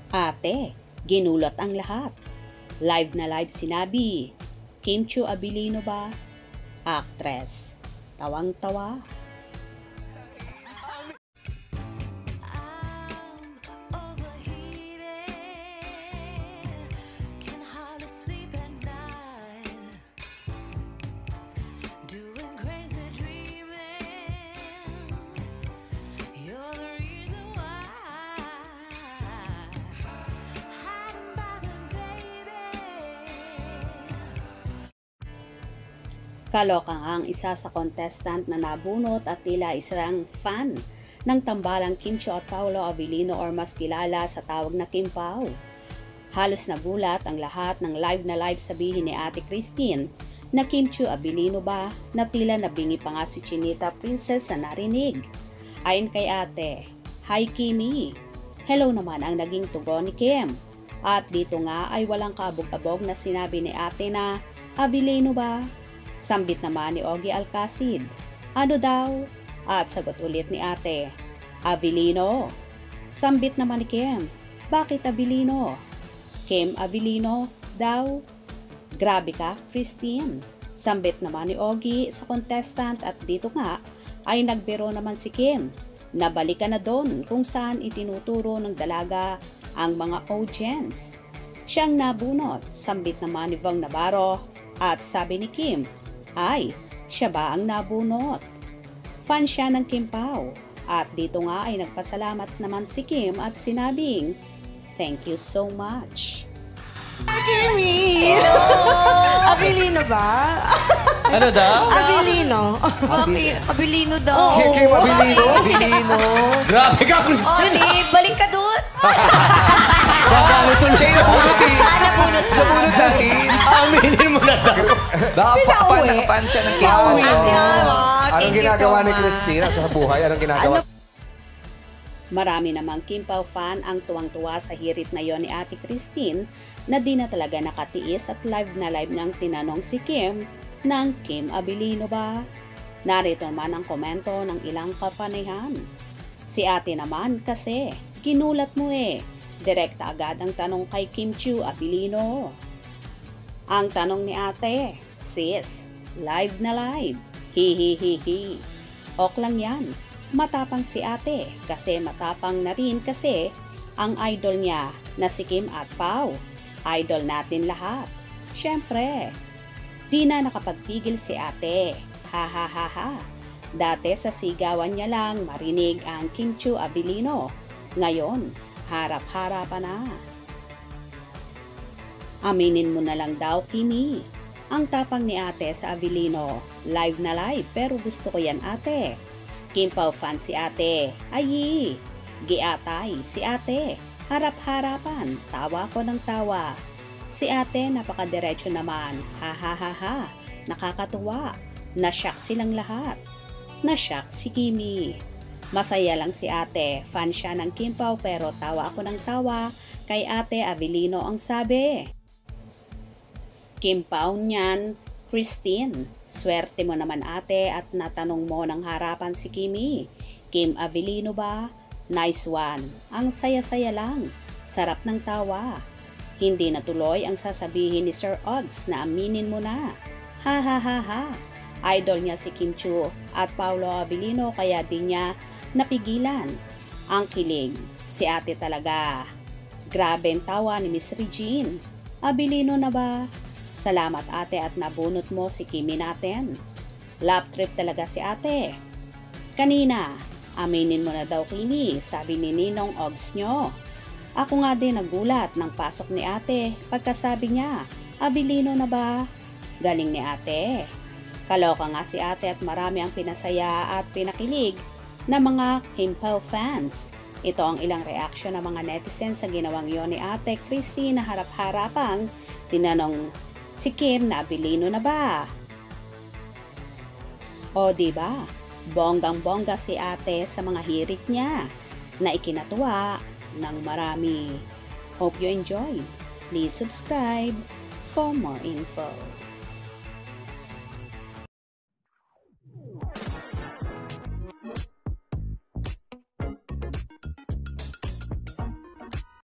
Ate, ginulat ang lahat. Live na live sinabi, Kim Chiu Abilino ba? Actress. Tawang-tawa. Kaloka nga ang isa sa contestant na nabunot at tila isang fan ng tambalang Kim Chiu at Paolo Abilino or mas kilala sa tawag na Kim Pao. Halos nagulat ang lahat ng live na live sabihin ni Ate Christine na Kim Chiu Abilino ba na tila nabingi pa nga si Chinita Princess na narinig. Ayon kay Ate, "Hi Kimi." Hello naman ang naging tugon ni Kim. At dito nga ay walang kabog-abog na sinabi ni Ate na Abilino ba? Sambit naman ni Ogie Alcacid, ano daw? At sagot ulit ni Ate, Abilino. Sambit naman ni Kim, bakit Abilino? Kim Abilino daw. Grabe ka, Christine. Sambit naman ni Ogie sa contestant at dito nga ay nagbiro naman si Kim. Nabalik ka na doon kung saan itinuturo ng dalaga ang mga audience. Siyang nabunot, sambit naman ni Vong Navarro at sabi ni Kim, ay, siya ba ang nabunot? Fan siya ng Kim Pao at dito nga ay nagpasalamat naman si Kim at sinabing, thank you so much. Kimi! Abilino ba? Ano daw? Abilino. Abilino daw. Kim Abilino? Abilino. Grabe ka, Christine! Balik ka doon. Gagamit ulit sa bunot eh. Nabunot ka. Bunod natin. Aminin mo na daw. Fan siya ng Kim. Anong ginagawa ni Christina sa buhay? Anong ginagawa? Marami namang Kim Pao fan ang tuwang-tuwa sa hirit na yon ni Ate Christine na di na talaga nakatiis at live na live nang tinanong si Kim ng Kim Abilino ba? Narito naman ang komento ng ilang kapanihan. Si Ate naman kasi, ginulat mo eh. Direkta agad ang tanong kay Kim Chiu Abilino. Ang tanong ni Ate, sis, live na live. Hihihihi. Ok lang yan. Matapang si Ate kasi matapang na rin kasi ang idol niya na si Kim at Pao. Idol natin lahat. Siyempre, di na nakapagpigil si Ate. Ha ha ha ha. Dati sa sigawan niya lang marinig ang Kim Chiu Abilino. Ngayon, harap-harapan na. Aminin mo na lang daw, Kimi. Ang tapang ni Ate sa Abilino. Live na live pero gusto ko yan, Ate. Kim Pao fan si Ate. Ayi. Giatay si Ate. Harap-harapan. Tawa ko ng tawa. Si Ate napakadiretso naman. Ha ha ha ha. Nakakatuwa. Nashock silang lahat. Nashock si Kimi. Masaya lang si Ate. Fan siya ng Kim Pao pero tawa ako ng tawa kay Ate Abilino ang sabi. Kim Pao niyan, Christine, swerte mo naman Ate at natanong mo ng harapan si Kimi. Kim Abilino ba? Nice one. Ang saya-saya lang. Sarap ng tawa. Hindi natuloy ang sasabihin ni Sir Uggs na aminin mo na. Ha ha ha ha. Idol niya si Kim Chiu at Paolo Abilino kaya di niya napigilan. Ang kilig. Si Ate talaga. Grabe ang tawa ni Miss Regine. Abilino na ba? Salamat Ate at nabunot mo si Kimi natin. Love trip talaga si Ate. Kanina, aminin mo na daw Kimi, sabi ni Ninong Uggs nyo. Ako nga din nagulat ng pasok ni Ate pagkasabi niya, Abilino na ba? Galing ni Ate. Kaloka nga si Ate at marami ang pinasaya at pinakilig na mga Kim Pao fans. Ito ang ilang reaksyon ng mga netizens sa ginawang yon ni Ate Christine na harap-harapang tinanong si Kim na Abilino na ba? O diba? Bonggang-bongga si Ate sa mga hirit niya na ikinatuwa ng marami. Hope you enjoyed. Please subscribe for more info.